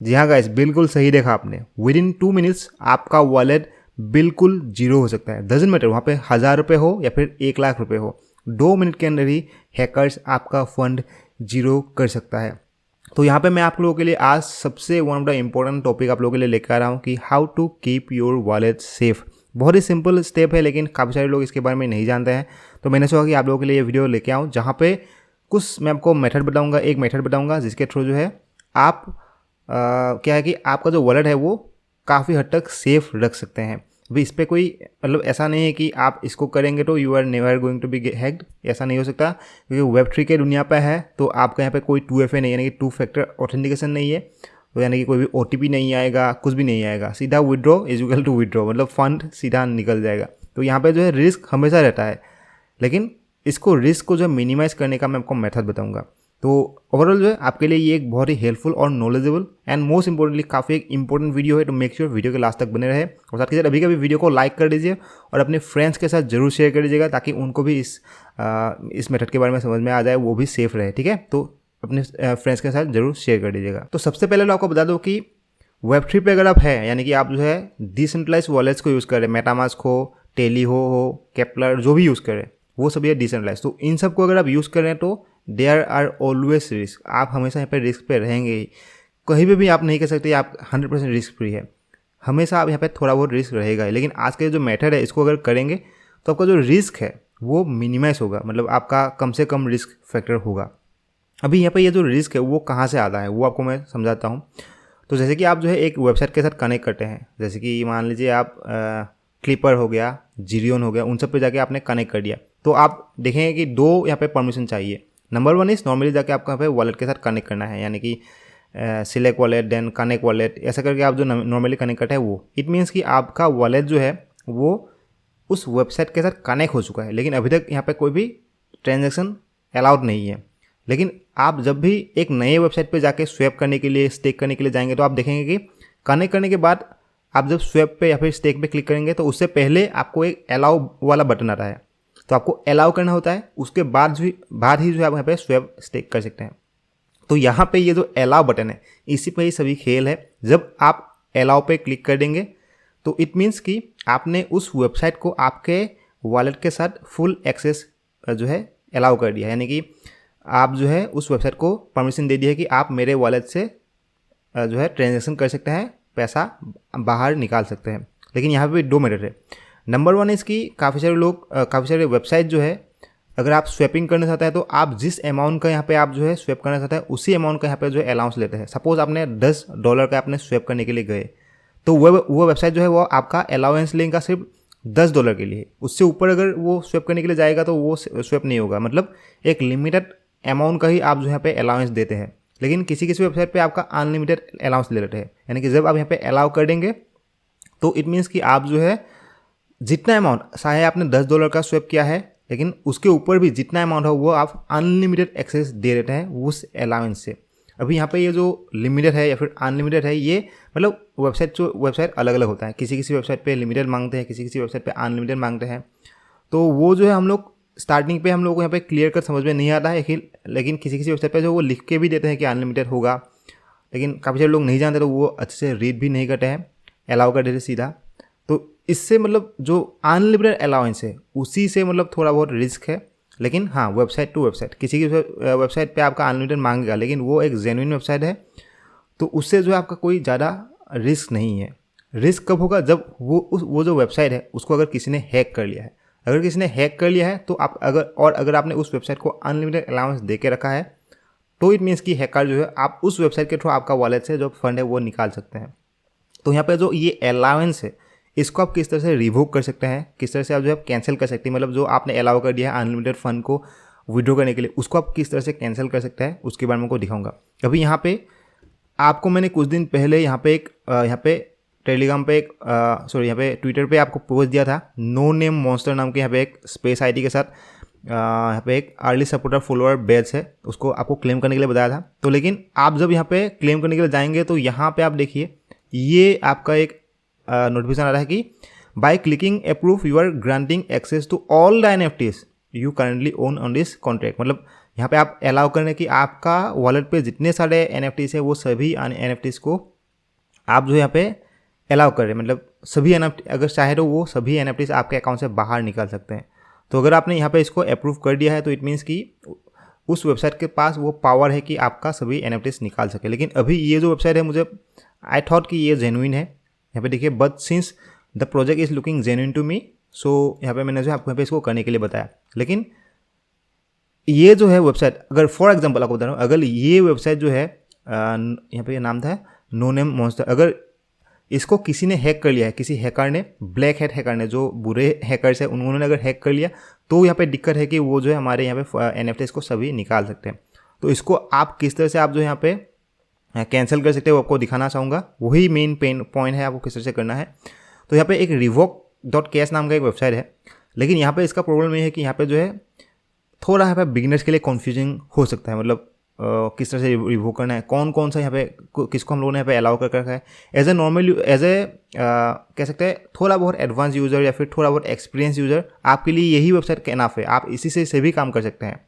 जी हाँ गाइस, बिल्कुल सही देखा आपने। विद इन 2 मिनट्स आपका वॉलेट बिल्कुल जीरो हो सकता है। डजेंट मैटर वहाँ पे 1000 रुपये हो या फिर 1 लाख रुपये हो, 2 मिनट के अंदर ही हैकर्स आपका फंड जीरो कर सकता है। तो यहाँ पे मैं आप लोगों के लिए आज सबसे one of the important topic आप लोगों के लिए लेकर आ रहा हूँ कि how to keep your wallet safe. बहुत ही सिंपल स्टेप है, लेकिन काफ़ी सारे लोग इसके बारे में नहीं जानते हैं। तो मैंने सोचा कि आप लोगों के लिए ये वीडियो लेके आऊँ, जहाँ पे कुछ मैं आपको मेथड बताऊँगा, एक मेथड बताऊँगा जिसके थ्रू जो है आप क्या है कि आपका जो वॉलेट है वो काफ़ी हद तक सेफ रख सकते हैं। अभी इस पर कोई मतलब ऐसा नहीं है कि आप इसको करेंगे तो you are never going to be hacked, ऐसा नहीं हो सकता, क्योंकि वेब3 के दुनिया पे है। तो आपका यहाँ पे कोई 2FA नहीं, यानी कि 2 फैक्टर ऑथेंटिकेशन नहीं है, तो यानी कि कोई भी OTP नहीं आएगा, कुछ भी नहीं आएगा। सीधा withdraw is equal to withdraw, मतलब फंड सीधा निकल जाएगा। तो यहाँ पे जो है रिस्क हमेशा रहता है, लेकिन इसको रिस्क को जो है मिनिमाइज़ करने का मैं आपको मेथड बताऊँगा। तो ओवरऑल जो है आपके लिए ये एक बहुत ही हेल्पफुल और नॉलेजेबल एंड मोस्ट इंपॉर्टेंटली काफ़ी एक इंपॉर्टेंट वीडियो है। तो मेक श्योर वीडियो के लास्ट तक बने रहे, और साथ के साथ अभी का भी वीडियो को लाइक कर दीजिए और अपने फ्रेंड्स के साथ जरूर शेयर कर दीजिएगा, ताकि उनको भी इस मेथड के बारे में समझ में आ जाए, वो भी सेफ रहे। ठीक है, तो अपने फ्रेंड्स के साथ जरूर शेयर कर दीजिएगा। तो सबसे पहले तो आपको बता दो कि वेब3 पे अगर आप है, यानी कि आप जो है डिसेंट्रलाइज वॉलेट्स को यूज़ करें, मेटामास्क हो, टेली हो केपलर, जो भी यूज़ करें वो सब ये डिसेंट्रलाइज। तो इन सब को अगर आप यूज़ करें तो देयर आर ऑलवेज रिस्क, आप हमेशा यहाँ पे रिस्क पे रहेंगे ही। कहीं भी आप नहीं कह सकते आप 100% रिस्क फ्री है, हमेशा आप यहाँ पे थोड़ा बहुत रिस्क रहेगा ही। लेकिन आज के जो मेथड है इसको अगर करेंगे तो आपका जो रिस्क है वो मिनिमाइज होगा, मतलब आपका कम से कम रिस्क फैक्टर होगा। अभी यहाँ पे ये जो रिस्क है वो कहाँ से आता है वो आपको मैं समझाता हूँ। तो जैसे कि आप जो है एक वेबसाइट के साथ कनेक्ट करते हैं, जैसे कि मान लीजिए आप क्लिपर हो गया, जिरियन हो गया, उन सब पे जाके आपने कनेक्ट कर दिया, तो आप देखेंगे कि 2 यहाँ पे परमिशन चाहिए। नंबर 1 इज़ नॉर्मली जाके आपको यहाँ पे वॉलेट के साथ कनेक्ट करना है, यानी कि select wallet then connect wallet, ऐसा करके आप जो नॉर्मली कनेक्ट करते हैं वो इट मीन्स कि आपका वॉलेट जो है वो उस वेबसाइट के साथ कनेक्ट हो चुका है, लेकिन अभी तक यहाँ पे कोई भी ट्रांजेक्शन अलाउड नहीं है। लेकिन आप जब भी एक नए वेबसाइट पे जाके स्वैप करने के लिए, स्टेक करने के लिए जाएंगे, तो आप देखेंगे कि कनेक्ट करने के बाद आप जब स्वैप पे या फिर स्टेक पे क्लिक करेंगे तो उससे पहले आपको एक अलाउ वाला बटन आता है, तो आपको अलाउ करना होता है। उसके बाद ही जो है आप यहाँ पे स्वैप स्टेक कर सकते हैं। तो यहाँ पे ये जो अलाउ बटन है इसी पे ही सभी खेल है। जब आप अलाउ पे क्लिक कर देंगे तो इट मीन्स कि आपने उस वेबसाइट को आपके वॉलेट के साथ फुल एक्सेस जो है अलाउ कर दिया, यानी कि आप जो है उस वेबसाइट को परमिशन दे दी है कि आप मेरे वॉलेट से जो है ट्रांजेक्शन कर सकते हैं, पैसा बाहर निकाल सकते हैं। लेकिन यहाँ पे 2 मेथड है। नंबर 1 इसकी काफ़ी सारे वेबसाइट जो है, अगर आप स्वैपिंग करना चाहते हैं तो आप जिस अमाउंट का यहाँ पे आप जो है स्वैप करना चाहते हैं उसी अमाउंट का यहाँ पे जो है अलाउंस लेते हैं। सपोज आपने $10 का आपने स्वैप करने के लिए गए, तो वो वेबसाइट जो है वो आपका अलाउंस लेगा सिर्फ $10 के लिए। उससे ऊपर अगर वो स्वैप करने के लिए जाएगा तो वो स्वैप नहीं होगा, मतलब एक लिमिटेड अमाउंट का ही आप जो यहाँ पे अलाउंस देते हैं। लेकिन किसी वेबसाइट पे आपका अनलिमिटेड अलाउंस ले लेते हैं, यानी कि जब आप यहाँ पे अलाउ कर देंगे तो इट मीन्स कि आप जो है जितना अमाउंट, चाहे आपने $10 का स्वैप किया है, लेकिन उसके ऊपर भी जितना अमाउंट हो वो आप अनलिमिटेड एक्सेस दे देते हैं उस अलाउंस से। अभी यहाँ पे ये जो लिमिटेड है या फिर अनलिमिटेड है, ये मतलब वेबसाइट अलग अलग होता है। किसी वेबसाइट पे लिमिटेड मांगते हैं, किसी वेबसाइट पे अनलिमिटेड मांगते हैं। तो वो जो है हम लोग स्टार्टिंग पे हम लोग को यहाँ पे क्लियर कर समझ में नहीं आता है, लेकिन किसी वेबसाइट पे जो वो लिख के भी देते हैं कि अनलिमिटेड होगा, लेकिन काफ़ी सारे लोग नहीं जानते तो वो अच्छे से रीड भी नहीं करते हैं, अलाउ कर देते सीधा। तो इससे मतलब जो अनलिमिटेड अलाउंस है उसी से मतलब थोड़ा बहुत रिस्क है। लेकिन हाँ, वेबसाइट टू वेबसाइट, किसी की वेबसाइट पे आपका अनलिमिटेड मांगेगा, लेकिन वो एक जेन्युइन वेबसाइट है तो उससे जो है आपका कोई ज़्यादा रिस्क नहीं है। रिस्क कब होगा, जब वो जो वेबसाइट है उसको अगर किसी ने हैक कर लिया है। अगर किसी ने हैक कर लिया है तो आप अगर आपने उस वेबसाइट को अनलिमिटेड अलाउंस दे के रखा है तो इट मीन्स कि हैकर जो है आप उस वेबसाइट के थ्रू आपका वॉलेट से जो फंड है वो निकाल सकते हैं। तो यहाँ पे जो ये अलाउंस है इसको आप किस तरह से रिवोक कर सकते हैं, किस तरह से आप जो है कैंसिल कर सकते हैं, मतलब जो आपने अलाउ कर दिया है अनलिमिटेड फंड को विड्रॉ करने के लिए, उसको आप किस तरह से कैंसिल कर सकते हैं उसके बारे में को दिखाऊंगा। अभी यहाँ पे आपको मैंने कुछ दिन पहले यहाँ पे टेलीग्राम पे यहाँ पे ट्विटर पे आपको पोस्ट दिया था, नो नेम मॉन्स्टर नाम के यहाँ पे एक स्पेस आईडी के साथ यहाँ पे एक अर्ली सपोर्टर फॉलोअर बैच है, उसको आपको क्लेम करने के लिए बताया था। तो लेकिन आप जब यहाँ पे क्लेम करने के लिए जाएंगे तो यहाँ पे आप देखिए ये आपका एक नोटिफिकेशन आ रहा है कि by clicking approve you are granting access to all the NFTs you currently own on this contract. मतलब यहाँ पे आप अलाउ करें कि आपका वॉलेट पे जितने सारे NFTs है वो सभी NFTs को आप जो यहाँ पे अलाउ करें, मतलब सभी NFT अगर चाहे तो वो सभी NFTs आपके अकाउंट से बाहर निकाल सकते हैं। तो अगर आपने यहाँ पे इसको अप्रूव कर दिया है तो इट मीन्स कि उस वेबसाइट के पास वो पावर है कि आपका सभी NFTs निकाल सके। लेकिन अभी ये जो वेबसाइट है मुझे आई थॉट कि ये जेन्युइन है। यहाँ पे देखिए, but since the project is looking genuine to me, so यहाँ पे मैंने जो आपको यहाँ पे इसको करने के लिए बताया। लेकिन ये जो है वेबसाइट, अगर फॉर एग्जांपल आपको बता रहा हूँ, अगर ये वेबसाइट जो है यहाँ पे ये नाम था नो नेम मॉन्स्टर, अगर इसको किसी ने हैक कर लिया है, किसी हैकर ने, ब्लैक हैट हैकर ने, जो बुरे हैकर्स है उन्होंने अगर हैक कर लिया, तो यहाँ पे दिक्कत है कि वो जो है हमारे यहाँ पे NFTs को सभी निकाल सकते हैं। तो इसको आप किस तरह से आप जो यहाँ पे कैंसिल कर सकते हो, आपको दिखाना चाहूँगा। वही मेन पॉइंट है, आपको किस तरह से करना है। तो यहाँ पे एक revoke.cash नाम का एक वेबसाइट है, लेकिन यहाँ पे इसका प्रॉब्लम ये है कि यहाँ पे जो है थोड़ा यहाँ पे बिगिनर्स के लिए कन्फ्यूजिंग हो सकता है, मतलब किस तरह से रिवोक करना है, कौन कौन सा यहाँ पे किसको हम लोगों ने यहाँ पे अलाउ कर रखा है। एज ए कह सकते हैं थोड़ा बहुत एडवांस यूज़र या फिर थोड़ा बहुत एक्सपीरियंस यूज़र, आपके लिए यही वेबसाइट इनफ है, आप इसी से भी काम कर सकते हैं।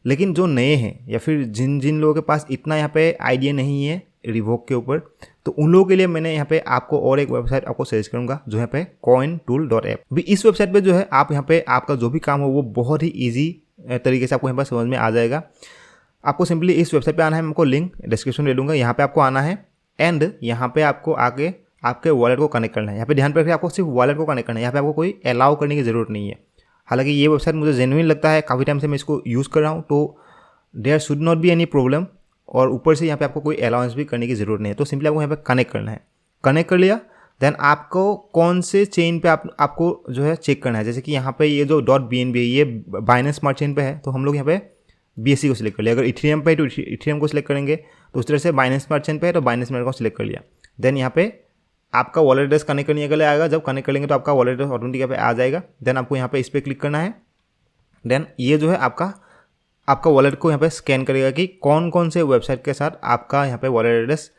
लेकिन जो नए हैं या फिर जिन लोगों के पास इतना यहाँ पे आइडिया नहीं है रिवोक के ऊपर, तो उन लोगों के लिए मैंने यहाँ पे आपको और एक वेबसाइट आपको सजेस्ट करूँगा जो यहाँ पे cointool.app। भी इस वेबसाइट पे जो है आप यहाँ पे आपका जो भी काम हो वो बहुत ही ईजी तरीके से आपको यहाँ पर समझ में आ जाएगा। आपको सिंपली इस वेबसाइट पे आना है, मैं आपको लिंक डिस्क्रिप्शन दे दूँगा, यहाँ पे आपको आना है एंड यहाँ पे आपको आके आपके वॉलेट को कनेक्ट करना है। यहाँ पे ध्यान रखिए, आपको सिर्फ वॉलेट को कनेक्ट करना है, यहाँ पे आपको कोई अलाउ करने की ज़रूरत नहीं है। हालांकि ये वेबसाइट मुझे जेन्युइन लगता है, काफ़ी टाइम से मैं इसको यूज़ कर रहा हूँ, तो there should not be any problem. और ऊपर से यहाँ पे आपको कोई अलाउंस भी करने की ज़रूरत नहीं है। तो सिंपली आपको यहाँ पे कनेक्ट करना है। कनेक्ट कर लिया, देन आपको कौन से चेन पे आपको जो है चेक करना है। जैसे कि यहाँ पे ये जो .bnb है ये बाइनेंस स्मार्ट चेन पे है, तो हम लोग यहाँ पे BSC को सिलेक्ट कर लिया। अगर इथेरियम पे है तो इथेरियम को सिलेक्ट करेंगे। तो उस तरह से बाइनेंस स्मार्ट चेन पे है तो बाइनेंस स्मार्ट को सिलेक्ट कर लिया। देन यहाँ पे आपका वॉलेट एड्रेस कनेक्ट करने के लिए आएगा। जब कनेक्ट कर लेंगे तो आपका वॉलेट एड्रेस ऑटोमेटिक यहाँ पे आ जाएगा। देन आपको यहाँ पे इस पर क्लिक करना है। देन ये जो है आपका वॉलेट को यहाँ पे स्कैन करेगा कि कौन कौन से वेबसाइट के साथ आपका यहाँ पे वॉलेट एड्रेस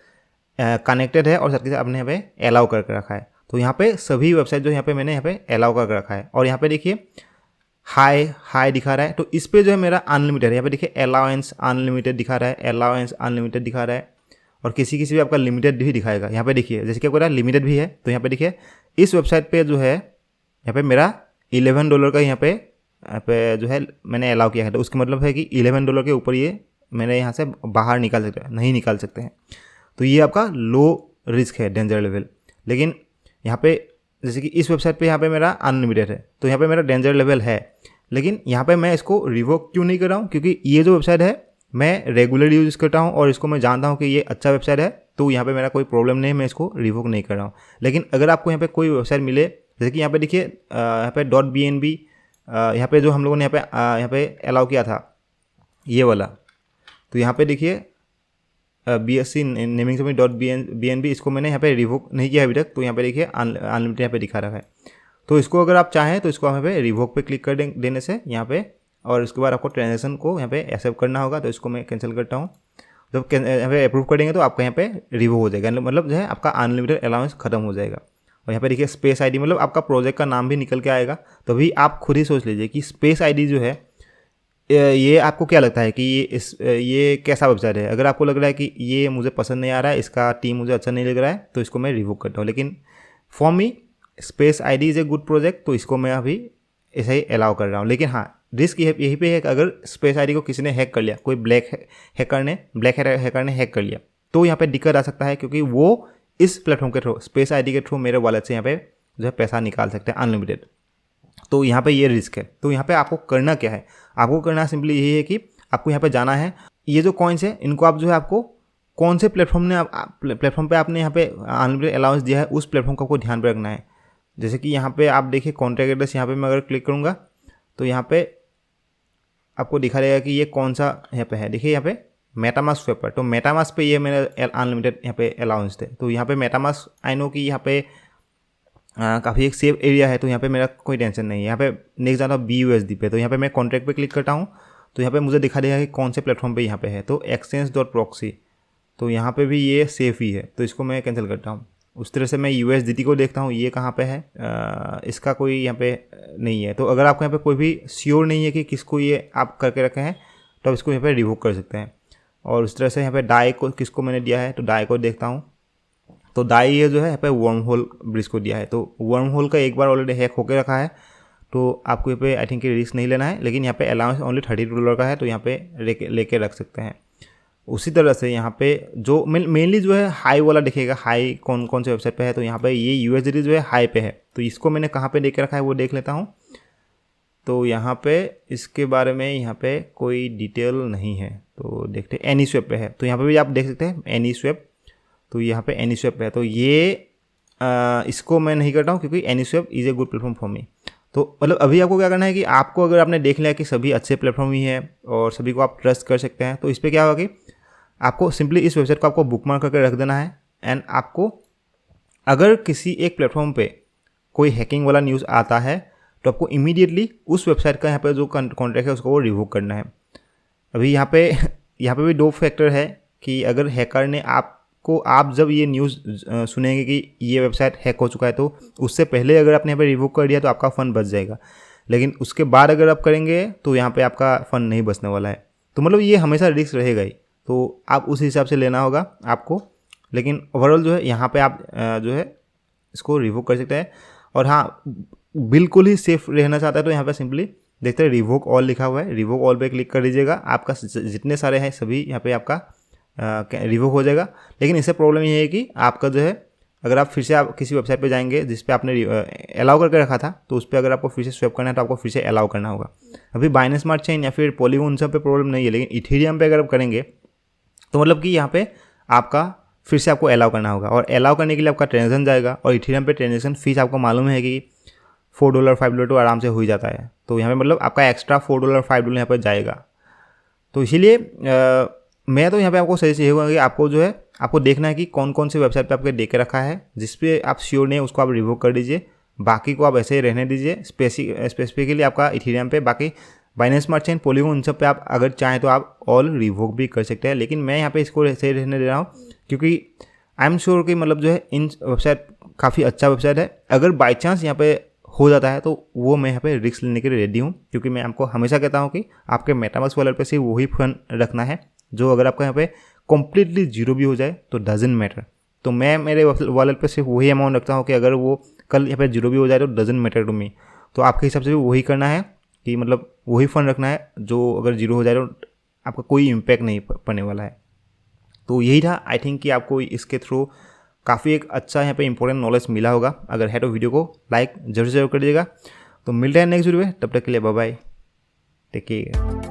कनेक्टेड है और साथ के साथ आपने यहाँ पे अलाउ करके रखा है। तो यहाँ पे सभी वेबसाइट जो यहाँ पे मैंने यहाँ पे अलाउ करके रखा है। और यहाँ पे देखिए हाई दिखा रहा है, तो इस पे जो है मेरा अनलिमिटेड है। यहाँ पे देखिए अलाउंस अनलिमिटेड दिखा रहा है, अलाउंस अनलिमिटेड दिखा रहा है, और किसी भी आपका लिमिटेड भी दिखाएगा। यहाँ पे देखिए जैसे कि आपको लिमिटेड भी है, तो यहाँ पे देखिए इस वेबसाइट पे जो है यहाँ पे मेरा $11 का यहाँ पे जो है मैंने अलाउ किया है। तो उसका मतलब है कि $11 के ऊपर ये मैंने यहाँ से बाहर नहीं निकाल सकते हैं। तो ये आपका लो रिस्क है, डेंजर लेवल। लेकिन यहाँ पे जैसे कि इस वेबसाइट पे यहाँ पे मेरा अनलिमिटेड है, तो यहाँ पे मेरा डेंजर लेवल है। लेकिन यहाँ पे मैं इसको रिवोक क्यों नहीं कर रहा हूँ, क्योंकि ये जो वेबसाइट है मैं रेगुलर यूज़ करता हूँ और इसको मैं जानता हूँ कि ये अच्छा वेबसाइट है, तो यहाँ पे मेरा कोई प्रॉब्लम नहीं है, मैं इसको रिवोक नहीं कर रहा हूँ। लेकिन अगर आपको यहाँ पे कोई वेबसाइट मिले, जैसे कि यहाँ पे देखिए यहाँ पे .bnb यहाँ पे जो हम लोगों ने यहाँ पे अलाउ किया था ये वाला, तो यहाँ पे देखिए BSC नेमिंग सर्विस .bnb इसको मैंने यहाँ पे रिवोक नहीं किया अभी तक। तो यहाँ पे देखिए अनलिमिटेड यहाँ पे दिखा रखा है। तो इसको अगर आप चाहें तो इसको यहाँ पे रिवोक पे क्लिक कर देने से यहाँ पे, और उसके बाद आपको ट्रांजेक्शन को यहाँ पे एक्सेप्ट करना होगा। तो इसको मैं कैंसिल करता हूँ। जब यहाँ पे अप्रूव कर देंगे तो आपका यहाँ पे रिवोक हो जाएगा, मतलब जो है आपका अनलिमिटेड अलाउंस खत्म हो जाएगा। और यहाँ पे देखिए स्पेस ID, मतलब आपका प्रोजेक्ट का नाम भी निकल के आएगा। तो अभी आप खुद ही सोच लीजिए कि स्पेस ID जो है ये आपको क्या लगता है कि ये कैसा वेबसाइट है। अगर आपको लग रहा है कि ये मुझे पसंद नहीं आ रहा है, इसका टीम मुझे अच्छा नहीं लग रहा है, तो इसको मैं रिवोक करता हूँ। लेकिन for me space ID is a good project, तो इसको मैं अभी ऐसे ही अलाउ कर रहा हूँ। लेकिन हाँ, रिस्क यही पे है कि अगर स्पेस ID को किसी ने हैक कर लिया, कोई ब्लैक हैकर ने हैक कर लिया, तो यहाँ पे दिक्कत आ सकता है, क्योंकि वो इस प्लेटफॉर्म के थ्रू स्पेस ID के थ्रू मेरे वॉलेट से यहाँ पे जो है पैसा निकाल सकते हैं अनलिमिटेड। तो यहाँ पे ये रिस्क है। तो यहाँ पे आपको करना क्या है, आपको करना सिंपली यही है कि आपको यहाँ पे जाना है। ये जो कॉइन्स है इनको आप जो है आपको कौन से प्लेटफॉर्म पे आपने यहाँ पे अनलिमिटेड अलाउंस दिया है, उस प्लेटफॉर्म का आपको ध्यान पे रखना है। जैसे कि यहाँ पे आप देखिए कॉन्टैक्ट एड्रेस, यहाँ पे मैं अगर क्लिक करूँगा तो यहाँ पे आपको दिखा देगा कि ये कौन सा यहाँ पे है। देखिए यहाँ पे मेटामास्क पेपर, तो मेटामास्क पे ये मेरे अनलिमिटेड यहाँ पे अलाउंस थे। तो यहाँ पे मेटामास्क आई नो कि यहाँ पे काफ़ी एक सेफ एरिया है, तो यहाँ पे मेरा कोई टेंशन नहीं है। यहाँ पे नेक्स्ट जाता हूँ BUSD पे, तो यहाँ पे मैं कॉन्ट्रैक्ट पे क्लिक करता हूँ, तो यहाँ पे मुझे दिखा देगा कि कौन से प्लेटफॉर्म पे यहाँ पे है। तो exchange.proxy, तो यहाँ पे भी ये सेफ़ ही है, तो इसको मैं कैंसिल करता हूँ। उस तरह से मैं USDT को देखता हूँ, ये कहाँ पे है, इसका कोई यहाँ पे नहीं है। तो अगर आपको यहाँ पे कोई भी श्योर नहीं है कि किसको ये आप करके रखे हैं, तो आप इसको यहाँ पे रिवोक कर सकते हैं। और उस तरह से यहाँ पे डाई को किसको मैंने दिया है, तो डाई को देखता हूँ, तो डाई ये जो है यहाँ पे वर्म होल ब्रिज को दिया है। तो वर्म होल का एक बार ऑलरेडी हैक होकर रखा है, तो आपको यहाँ पे आई थिंक रिस्क नहीं लेना है, लेकिन यहाँ पे अलाउंस ओनली $32 का है, तो यहाँ पे लेके रख सकते हैं। उसी तरह से यहाँ पे जो मेनली जो है हाई वाला दिखेगा, हाई कौन कौन से वेबसाइट पे है, तो यहाँ पे ये USDT जो है हाई पे है, तो इसको मैंने कहाँ पे लेके रखा है वो देख लेता हूँ। तो यहाँ पे इसके बारे में यहाँ पे कोई डिटेल नहीं है, तो देखते हैं AnySwap पे है, तो यहाँ पे भी आप देख सकते हैं AnySwap, तो यहाँ पे AnySwap पे है। तो ये इसको मैं नहीं करता हूँ क्योंकि AnySwap is a good platform for me. तो मतलब अभी आपको क्या करना है कि आपको अगर आपने देख लिया कि सभी अच्छे प्लेटफॉर्म ही है और सभी को आप ट्रस्ट कर सकते हैं, तो इस पर क्या होगा कि आपको सिंपली इस वेबसाइट को आपको बुकमार्क करके रख देना है। एंड आपको अगर किसी एक प्लेटफॉर्म पे कोई हैकिंग वाला न्यूज़ आता है तो आपको इमीडिएटली उस वेबसाइट का यहाँ पे जो कॉन्ट्रैक्ट है उसको वो रिवोक करना है। अभी यहाँ पे भी 2 फैक्टर है कि अगर हैकर ने आप जब ये न्यूज़ सुनेंगे कि ये वेबसाइट हैक हो चुका है, तो उससे पहले अगर आपने यहाँ पे रिवोक कर दिया तो आपका फ़ंड बच जाएगा, लेकिन उसके बाद अगर आप करेंगे तो यहाँ पे आपका फ़ंड नहीं बचने वाला है। तो मतलब ये हमेशा रिस्क रहेगा ही, तो आप उस हिसाब से लेना होगा आपको। लेकिन ओवरऑल जो है यहाँ पे आप जो है इसको रिवोक कर सकते हैं। और हाँ, बिल्कुल ही सेफ रहना चाहता है तो यहाँ पे सिंपली देखते हैं रिवोक ऑल लिखा हुआ है, रिवोक ऑल पे क्लिक कर दीजिएगा, आपका जितने सारे हैं सभी यहाँ पे आपका रिवोक हो जाएगा। लेकिन इससे प्रॉब्लम ये है कि आपका जो है अगर आप फिर से आप किसी वेबसाइट पे जाएंगे जिस पे आपने अलाउ करके रखा था, तो उस पर अगर आपको फिर से स्वैप करना है तो आपको फिर से अलाउ करना होगा। अभी बाइनेंस स्मार्ट चेन या फिर पॉलीगॉन उन सब पे प्रॉब्लम नहीं है, लेकिन इथेरियम पे अगर आप करेंगे तो मतलब कि यहाँ पे आपका फिर से आपको अलाउ करना होगा, और अलाउ करने के लिए आपका ट्रांजेक्शन जाएगा। और इथेरियम पे ट्रांजेक्शन फीस आपको मालूम है कि $4 $5 तो आराम से हो ही जाता है, तो यहाँ पे मतलब आपका एक्स्ट्रा $4 $5 यहाँ पर जाएगा। तो इसीलिए मैं तो यहाँ पे आपको सजेस्ट ये होगा कि आपको जो है आपको देखना है कि कौन कौन से वेबसाइट पे आपके दे के रखा है, जिस पे आप श्योर नहीं है उसको आप रिवोक कर दीजिए, बाकी को आप ऐसे ही रहने दीजिए। स्पेसिफिकली आपका इथेरियम पे, बाकी बाइनेंस स्मार्ट चेन, पॉलीगॉन, उन सब पे आप अगर चाहें तो आप ऑल रिवोक भी कर सकते हैं। लेकिन मैं यहाँ पे इसको ऐसे ही रहने दे रहा हूँ क्योंकि आई एम श्योर कि मतलब जो है इन वेबसाइट काफ़ी अच्छा वेबसाइट है। अगर बाई चांस यहाँ पे हो जाता है तो वो मैं यहाँ पे रिस्क लेने के लिए रेडी हूँ, क्योंकि मैं आपको हमेशा कहता हूँ कि आपके मेटामास्क वॉलेट पे सिर्फ वही फंड रखना है जो अगर आपका यहाँ पे कम्प्लीटली जीरो भी हो जाए तो डजेंट मैटर। तो मैं मेरे वॉलेट पे सिर्फ वही अमाउंट रखता हूँ कि अगर वो कल यहाँ पे जीरो भी हो जाए तो डजेंट मैटर टू मी। तो आपके हिसाब से भी वही करना है कि मतलब वही फंड रखना है जो अगर जीरो हो जाए तो आपका कोई इम्पैक्ट नहीं पड़ने वाला है। तो यही था, आई थिंक कि आपको इसके थ्रू काफ़ी एक अच्छा यहाँ पे इंपॉर्टेंट नॉलेज मिला होगा। अगर है तो वीडियो को लाइक जरूर कर दीजिएगा। तो मिलते हैं नेक्स्ट वीडियो में, तब तक के लिए बाय बाय, टेक केयर।